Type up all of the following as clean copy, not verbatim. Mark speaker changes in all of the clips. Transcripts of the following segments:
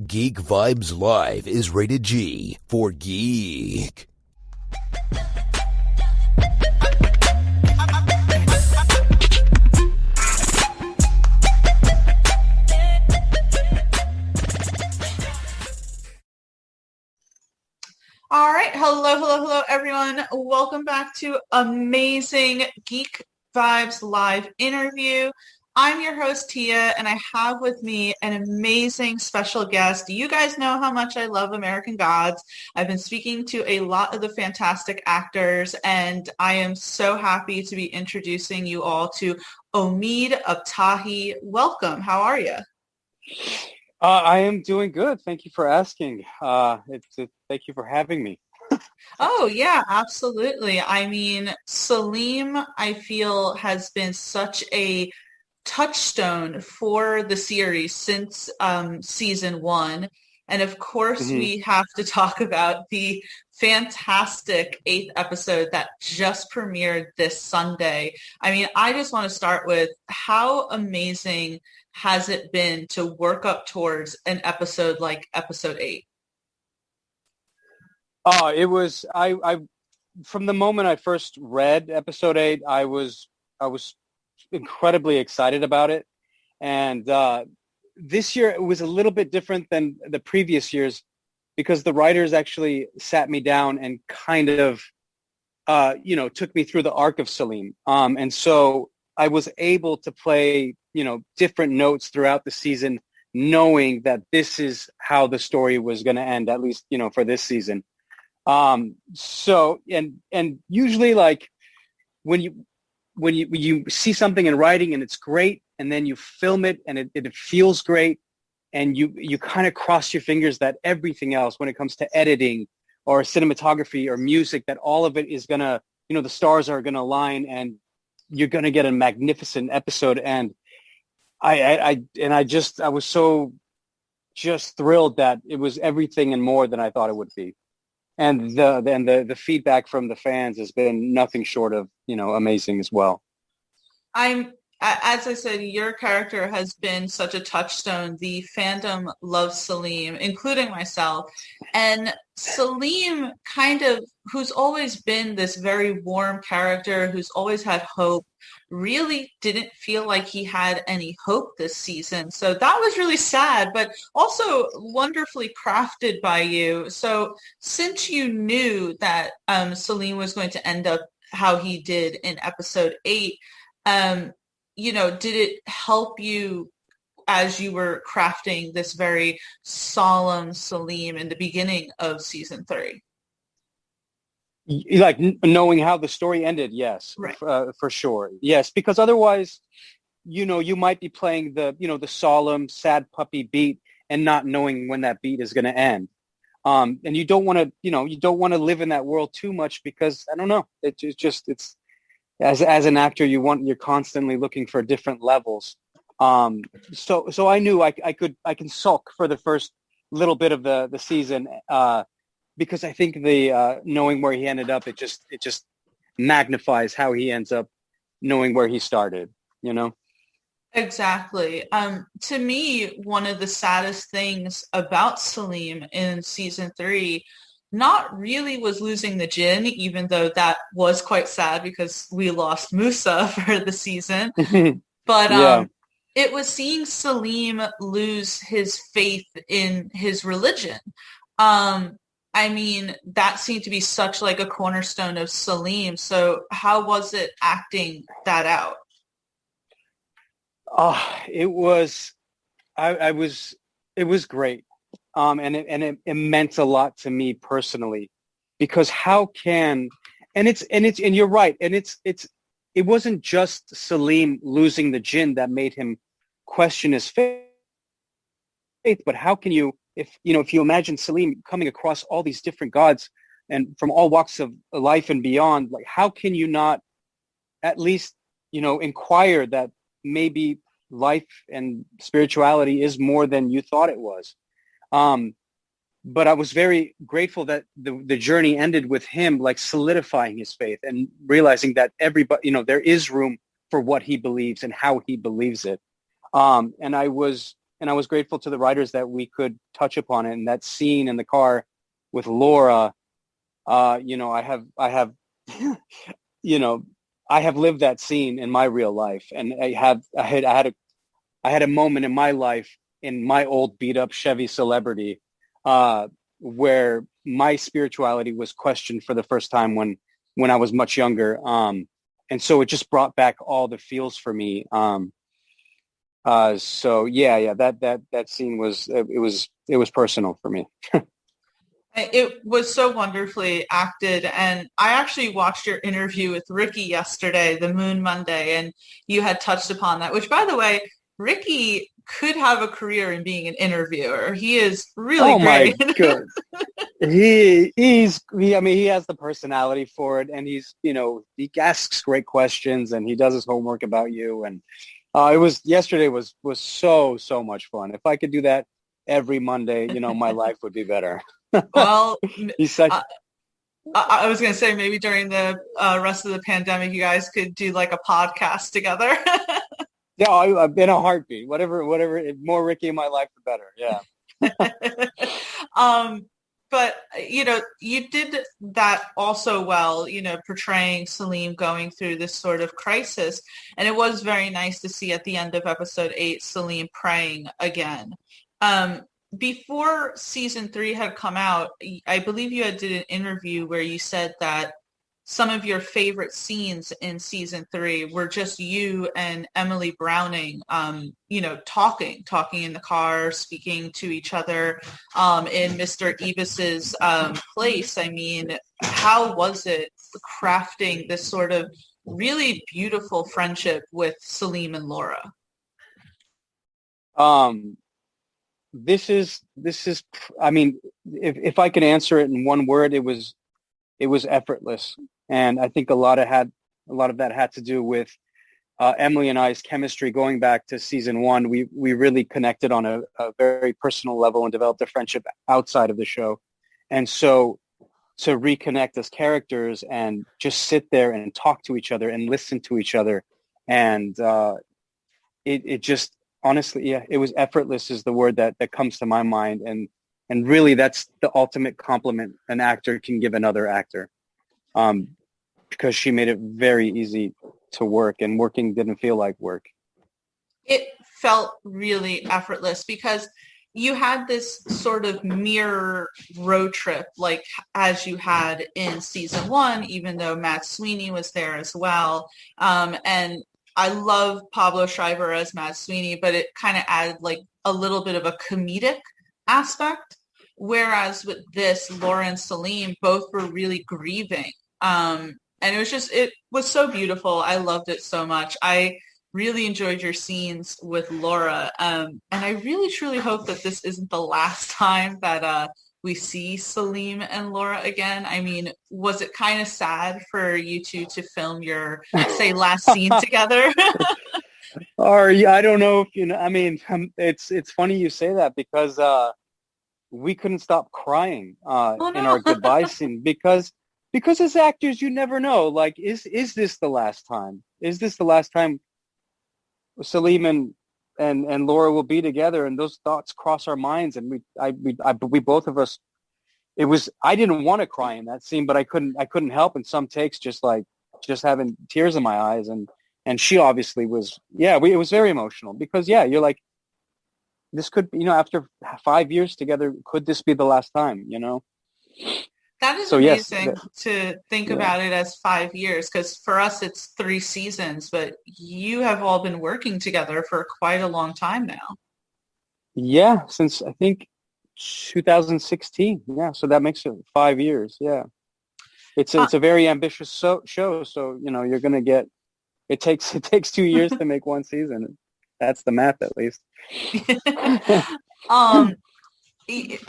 Speaker 1: Geek Vibes Live is rated G for geek.
Speaker 2: All right. Hello, everyone. Welcome back to amazing Geek Vibes Live interview. I'm your host, Tia, and I have with me an amazing special guest. You guys know how much I love American Gods. I've been speaking to a lot of the fantastic actors, and I am so happy to be introducing you all to Omid Abtahi. Welcome. How are you?
Speaker 3: I am doing good. Thank you for asking. Thank you for having me.
Speaker 2: Oh, yeah, absolutely. I mean, Salim, I feel, has been such a touchstone for the series since season one. And of course, we have to talk about the fantastic 8th episode that just premiered this Sunday. I mean, I just want to start with how amazing has it been to work up towards an episode like episode 8?
Speaker 3: It was I from the moment I first read episode 8, I was incredibly excited about it. And this year it was a little bit different than the previous years because the writers actually sat me down and kind of took me through the arc of Salim. And so I was able to play, different notes throughout the season, knowing that this is how the story was going to end, at least, for this season. So, and usually like when you see something in writing and it's great, and then you film it and it feels great, and you kind of cross your fingers that everything else when it comes to editing or cinematography or music, that all of it is going to, the stars are going to align and you're going to get a magnificent episode. And I was so just thrilled that it was everything and more than I thought it would be. And the feedback from the fans has been nothing short of, amazing as well.
Speaker 2: As I said, your character has been such a touchstone. The fandom loves Salim, including myself. And Salim who's always been this very warm character, who's always had hope, really didn't feel like he had any hope this season. So that was really sad, but also wonderfully crafted by you. So since you knew that Salim was going to end up how he did in episode 8, did it help you as you were crafting this very solemn Salim in the beginning of season 3?
Speaker 3: Like knowing how the story ended, yes,
Speaker 2: right.
Speaker 3: For sure, yes, because otherwise, you might be playing the solemn, sad puppy beat and not knowing when that beat is going to end, and you don't want to live in that world too much because I don't know, it's as an actor you're constantly looking for different levels. So I knew I can sulk for the first little bit of the season. Because I think the knowing where he ended up, it just magnifies how he ends up knowing where he started,
Speaker 2: Exactly. To me, one of the saddest things about Salim in season 3, not really was losing the Jinn, even though that was quite sad because we lost Musa for the season. But it was seeing Salim lose his faith in his religion. I mean, that seemed to be such like a cornerstone of Salim. So how was it acting that out?
Speaker 3: It was great. And it meant a lot to me personally, because and you're right. And it wasn't just Salim losing the Jinn that made him question his faith, but how can you, if you imagine Salim coming across all these different gods and from all walks of life and beyond, like how can you not at least, inquire that maybe life and spirituality is more than you thought it was. But I was very grateful that the journey ended with him like solidifying his faith and realizing that everybody, there is room for what he believes and how he believes it. And and I was grateful to the writers that we could touch upon it. And that scene in the car with Laura, you know, I have, you know, I have lived that scene in my real life, and I had a moment in my life in my old beat up Chevy Celebrity, where my spirituality was questioned for the first time when I was much younger. And so it just brought back all the feels for me. So yeah, that scene was, it was personal for me.
Speaker 2: It was so wonderfully acted, and I actually watched your interview with Ricky yesterday, the Moon Monday, and you had touched upon that, which, by the way, Ricky could have a career in being an interviewer. He is really great.
Speaker 3: Oh my God. I mean, he has the personality for it, and he's, you know, he asks great questions, and he does his homework about you. And yesterday was so much fun. If I could do that every Monday, you know, my life would be better.
Speaker 2: Well,
Speaker 3: He's such.
Speaker 2: I was going to say maybe during the rest of the pandemic, you guys could do like a podcast together.
Speaker 3: Yeah, in a heartbeat. Whatever. More Ricky in my life, the better. Yeah.
Speaker 2: But, you know, you did that also well, you know, portraying Saleem going through this sort of crisis. And it was very nice to see at the end of episode 8, Saleem praying again. Before season 3 had come out, I believe you had did an interview where you said that some of your favorite scenes in season 3 were just you and Emily Browning, you know, talking in the car, speaking to each other in Mr. Evis's place. I mean, how was it crafting this sort of really beautiful friendship with Saleem and Laura?
Speaker 3: This is, I mean, if I could answer it in one word, it was effortless. And I think a lot of that had to do with Emily and I's chemistry going back to season 1. We really connected on a very personal level and developed a friendship outside of the show. And so to reconnect as characters and just sit there and talk to each other and listen to each other. And it just, honestly, yeah, it was effortless is the word that comes to my mind. And really that's the ultimate compliment an actor can give another actor. Because she made it very easy to work, and working didn't feel like work.
Speaker 2: It felt really effortless because you had this sort of mirror road trip, like as you had in season 1, even though Matt Sweeney was there as well. And I love Pablo Schreiber as Matt Sweeney, but it kind of added like a little bit of a comedic aspect. Whereas with this, Laura and Saleem both were really grieving. And it was so beautiful. I loved it so much. I really enjoyed your scenes with Laura. And I really, truly hope that this isn't the last time that we see Saleem and Laura again. I mean, was it kind of sad for you two to film your, say, last scene together?
Speaker 3: Or I don't know if you know. I mean, it's funny you say that because we couldn't stop crying in our goodbye scene because as actors, you never know. Like, is this the last time? Is this the last time Saleem and Laura will be together? And those thoughts cross our minds. And we both of us, I didn't want to cry in that scene, but I couldn't help in some takes, just having tears in my eyes. And she obviously was, it was very emotional because, you're like, this could, you know, after 5 years together, could this be the last time, you know?
Speaker 2: That is amazing to think about it as 5 years, because for us it's 3 seasons, but you have all been working together for quite a long time now. Yeah,
Speaker 3: since I think 2016. Yeah, so that makes it 5 years. Yeah, it's a very ambitious show. So you know you're gonna get. It takes 2 years to make one season. That's the math, at least.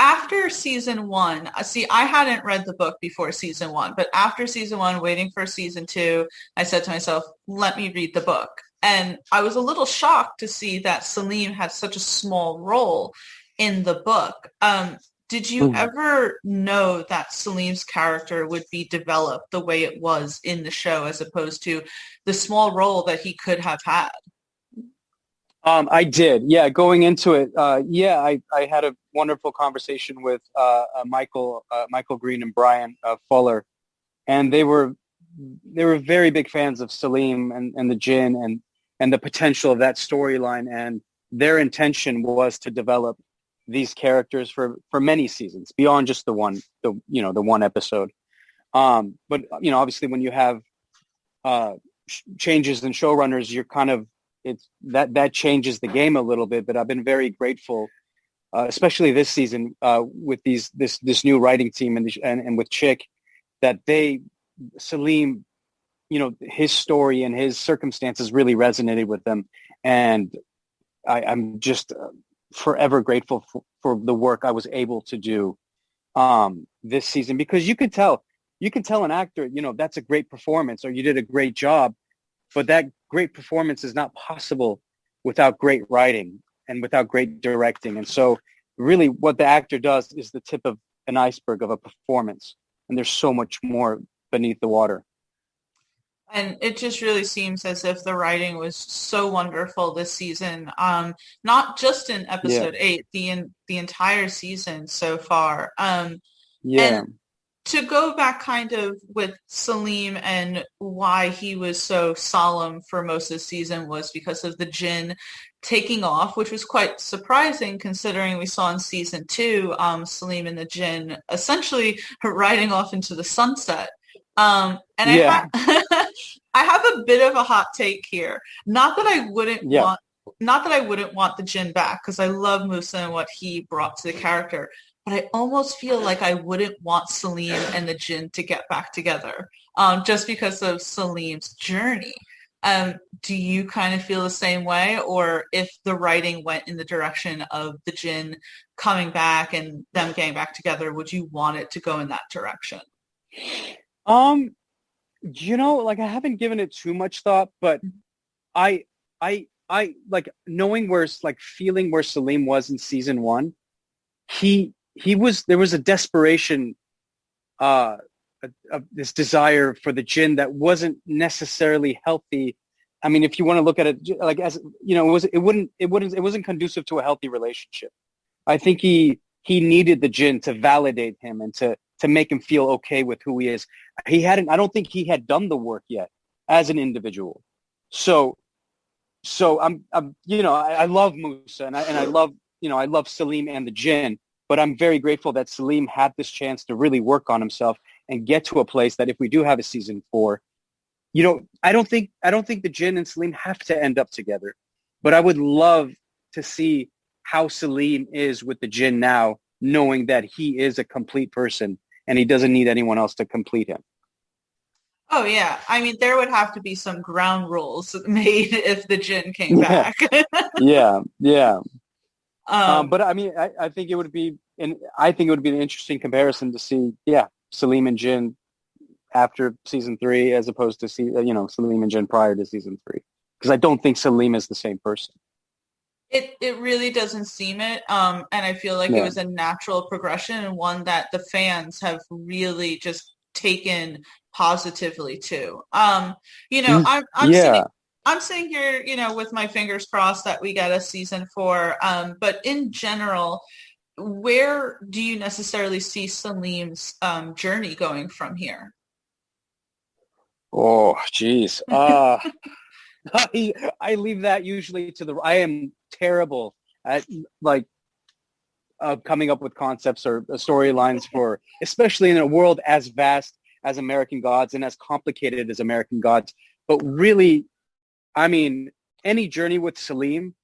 Speaker 2: After season 1, see, I hadn't read the book before season 1, but after season 1, waiting for season 2, I said to myself, let me read the book. And I was a little shocked to see that Saleem had such a small role in the book. Did you ever know that Saleem's character would be developed the way it was in the show, as opposed to the small role that he could have had?
Speaker 3: I did. Yeah. Going into it. I had a wonderful conversation with Michael Green and Brian Fuller, and they were very big fans of Salim and the Jinn and the potential of that storyline. And their intention was to develop these characters for many seasons beyond just the one episode. But obviously when you have changes in showrunners, you're kind of that changes the game a little bit. But I've been very grateful, especially this season with this new writing team and with Chick, that Salim, his story and his circumstances really resonated with them, and I'm just forever grateful for the work I was able to do this season, because you can tell an actor, that's a great performance or you did a great job, but that great performance is not possible without great writing and without great directing. And so really what the actor does is the tip of an iceberg of a performance, and there's so much more beneath the water.
Speaker 2: And it just really seems as if the writing was so wonderful this season, not just in episode 8, the entire season so far. And to go back kind of with Salim and why he was so solemn for most of the season was because of the Jinn taking off, which was quite surprising considering we saw in season 2, Salim and the Jinn essentially riding off into the sunset. I have a bit of a hot take here. Not that I wouldn't want the Jinn back, because I love Musa and what he brought to the character, but I almost feel like I wouldn't want Salim and the Jinn to get back together, just because of Salim's journey. Do you kind of feel the same way, or if the writing went in the direction of the Jinn coming back and them getting back together, would you want it to go in that direction?
Speaker 3: I haven't given it too much thought, but I like knowing feeling where Salim was in season 1. There was a desperation, of this desire for the Jinn that wasn't necessarily healthy. I mean, if you want to look at it like as it wasn't conducive to a healthy relationship. I think he needed the Jinn to validate him and to make him feel okay with who he is. I don't think he had done the work yet as an individual. So I love Musa and I love Salim and the Jinn, but I'm very grateful that Salim had this chance to really work on himself and get to a place that if we do have a season 4, I don't think the Jinn and Salim have to end up together, but I would love to see how Salim is with the Jinn now, knowing that he is a complete person and he doesn't need anyone else to complete him.
Speaker 2: Oh, yeah. I mean, there would have to be some ground rules made if the Jinn came back.
Speaker 3: Yeah. But I mean, I think it would be an interesting comparison to see, Salim and Jinn after season 3 as opposed to Salim and Jinn prior to season 3, because I don't think Salim is the same person.
Speaker 2: It really doesn't seem it, and I feel like it was a natural progression and one that the fans have really just taken positively too. I'm sitting here, with my fingers crossed that we get a season 4. But in general, where do you necessarily see Salim's journey going from here?
Speaker 3: Oh, geez. I leave that usually to I am terrible at coming up with concepts or storylines for, especially in a world as vast as American Gods and as complicated as American Gods. But really, I mean, any journey with Salim,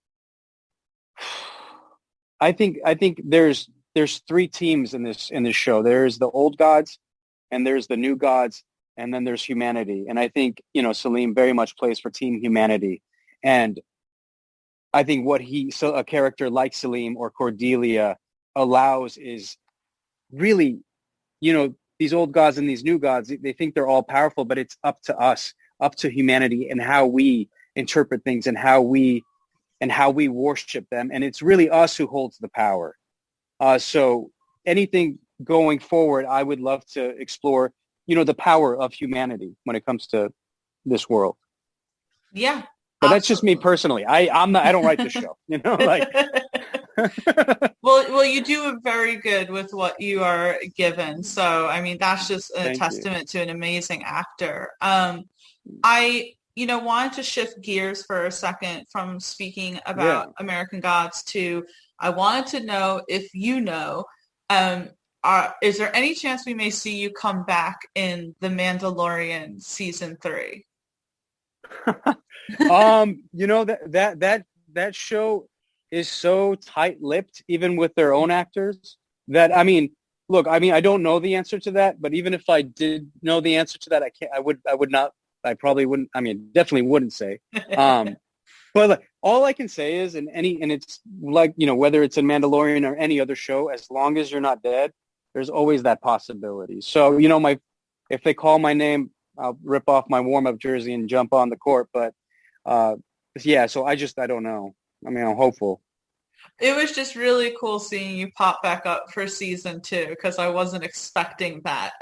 Speaker 3: I think there's 3 teams in this show. There's the old gods, and there's the new gods, and then there's humanity. And I think, Salim very much plays for Team Humanity. And I think what a character like Salim or Cordelia allows is really, these old gods and these new gods, they think they're all powerful, but it's up to us, up to humanity and how we interpret things and how we worship them. And it's really us who holds the power. So anything going forward, I would love to explore, the power of humanity when it comes to this world.
Speaker 2: Yeah,
Speaker 3: But that's just me personally. I'm not. I don't write the show. Like.
Speaker 2: well, you do very good with what you are given. So, I mean, that's just a testament to an amazing actor. I wanted to shift gears for a second from speaking about American Gods to, I wanted to know if is there any chance we may see you come back in The Mandalorian season 3?
Speaker 3: That show is so tight-lipped, even with their own actors, that I don't know the answer to that, but even if I did know the answer to that, I probably wouldn't. I mean, definitely wouldn't say. But like, all I can say is, and it's like, whether it's in Mandalorian or any other show, as long as you're not dead, there's always that possibility. So, if they call my name, I'll rip off my warm-up jersey and jump on the court. But so I don't know. I mean, I'm hopeful.
Speaker 2: It was just really cool seeing you pop back up for season 2 because I wasn't expecting that.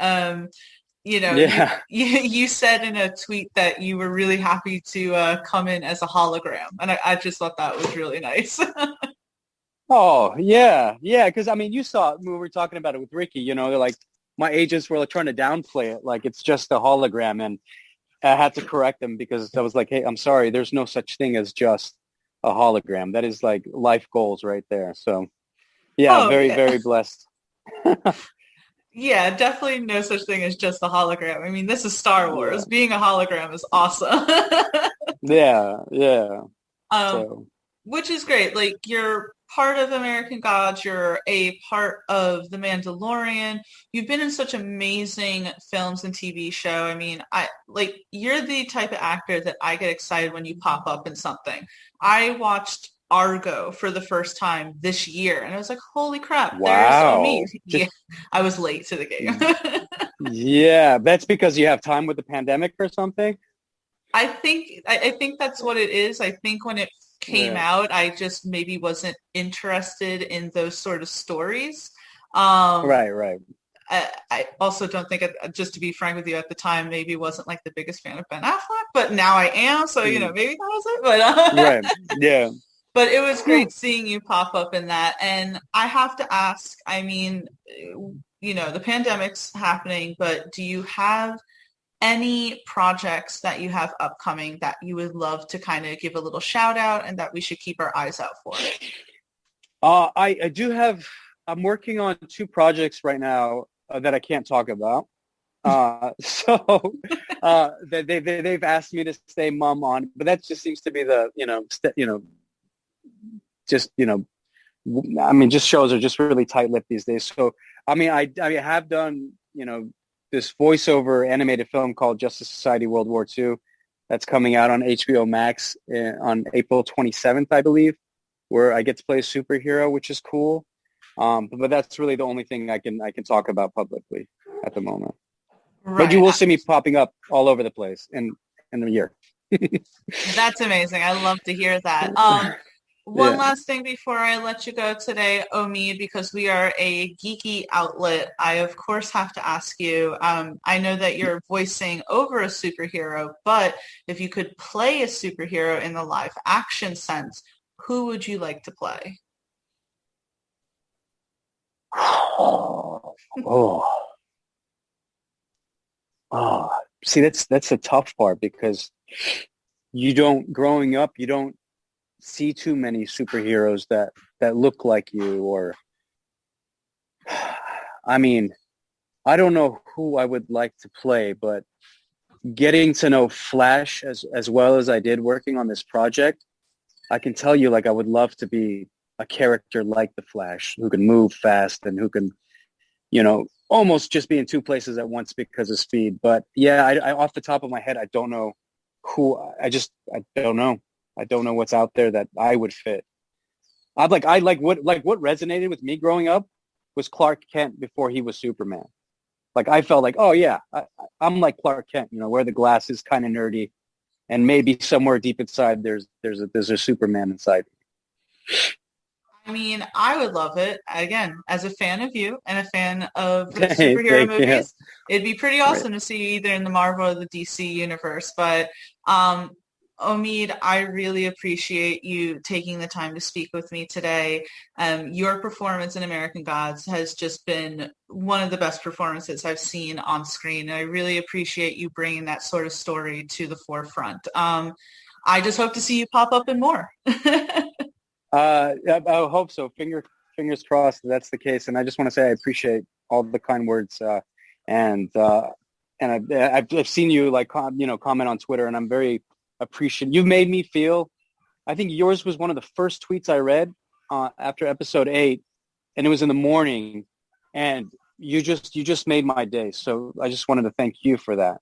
Speaker 2: You said in a tweet that you were really happy to come in as a hologram, and I just thought that was really nice.
Speaker 3: Oh, yeah. Because, I mean, you saw it when we were talking about it with Ricky, like my agents were like trying to downplay it, like it's just a hologram. And I had to correct them because I was like, hey, I'm sorry, there's no such thing as just a hologram. That is like life goals right there. So, very blessed.
Speaker 2: Yeah, definitely no such thing as just a hologram. I mean, this is Star Wars. Yeah. Being a hologram is awesome.
Speaker 3: Yeah.
Speaker 2: Which is great. Like, you're part of American Gods. You're a part of The Mandalorian. You've been in such amazing films and TV show. I mean, you're the type of actor that I get excited when you pop up in something. I watched Argo for the first time this year, and I was like, holy crap,
Speaker 3: wow.
Speaker 2: There's Omid. Yeah, I was late to the game.
Speaker 3: Yeah, that's because you have time with the pandemic or something?
Speaker 2: I think that's what it is. I think when it came out, I just maybe wasn't interested in those sort of stories.
Speaker 3: Right.
Speaker 2: I also don't think, just to be frank with you, at the time, maybe wasn't like the biggest fan of Ben Affleck, but now I am. So, maybe that was it. But
Speaker 3: right. Yeah.
Speaker 2: But it was great seeing you pop up in that. And I have to ask, I mean, the pandemic's happening, but do you have any projects that you have upcoming that you would love to kind of give a little shout out and that we should keep our eyes out for?
Speaker 3: I do have, I'm working on 2 projects right now that I can't talk about. They've asked me to stay mum on, but that just seems to be the, just shows are just really tight-lipped these days. So, I mean, I have done, this voiceover animated film called Justice Society World War II that's coming out on HBO Max on April 27th, I believe, where I get to play a superhero, which is cool. But that's really the only thing I can talk about publicly at the moment. Right. But you will see me popping up all over the place in the year.
Speaker 2: That's amazing. I love to hear that. One last thing before I let you go today, Omid, because we are a geeky outlet, I of course have to ask you, I know that you're voicing over a superhero, but if you could play a superhero in the live action sense, who would you like to play? See, that's a tough part because growing up, you don't see too many superheroes that look like you, or I mean, I don't know who I would like to play, but getting to know Flash as well as I did working on this project, I can tell you, like, I would love to be a character like the Flash who can move fast and who can, almost just be in 2 places at once because of speed. But yeah, I off the top of my head, I don't know who. I don't know. I don't know what's out there that I would fit. What resonated with me growing up was Clark Kent before he was Superman. Like, I felt like, oh yeah, I'm like Clark Kent, wear the glasses, kind of nerdy, and maybe somewhere deep inside there's a Superman inside. I mean, I would love it. Again, as a fan of you and a fan of the superhero movies, it'd be pretty awesome to see you either in the Marvel or the DC universe. But Omid, I really appreciate you taking the time to speak with me today. Your performance in American Gods has just been one of the best performances I've seen on screen. And I really appreciate you bringing that sort of story to the forefront. I just hope to see you pop up in more.
Speaker 3: I hope so. Fingers crossed that's the case. And I just want to say I appreciate all the kind words. And I've seen you comment on Twitter, and I'm very appreciative. You've made me feel. I think yours was one of the first tweets I read after episode 8, and it was in the morning, and you just made my day. So I just wanted to thank you for that.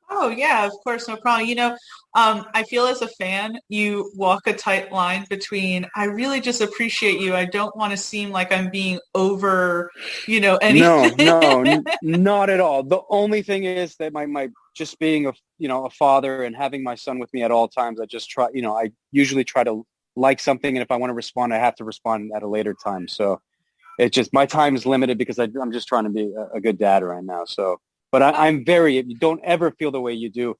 Speaker 2: Oh, yeah, of course, no problem. I feel as a fan, you walk a tight line between, I really just appreciate you. I don't want to seem like I'm being over, anything.
Speaker 3: No, not at all. The only thing is that my just being a father and having my son with me at all times, I just try, I usually try to like something, and if I want to respond, I have to respond at a later time. So it just, my time is limited because I'm just trying to be a good dad right now. So. But I'm you don't ever feel the way you do.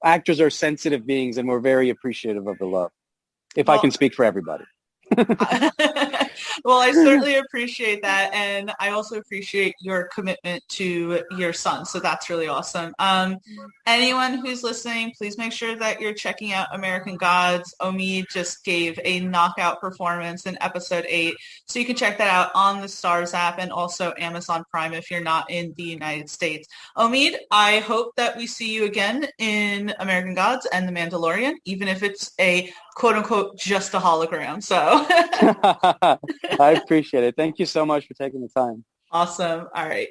Speaker 3: Actors are sensitive beings, and we're very appreciative of the love, if I can speak for everybody.
Speaker 2: Well, I certainly appreciate that. And I also appreciate your commitment to your son. So that's really awesome. Anyone who's listening, please make sure that you're checking out American Gods. Omid just gave a knockout performance in episode 8. So you can check that out on the Stars app and also Amazon Prime if you're not in the United States. Omid, I hope that we see you again in American Gods and The Mandalorian, even if it's a quote unquote just a hologram. So
Speaker 3: I appreciate it. Thank you so much for taking the time.
Speaker 2: Awesome. All right.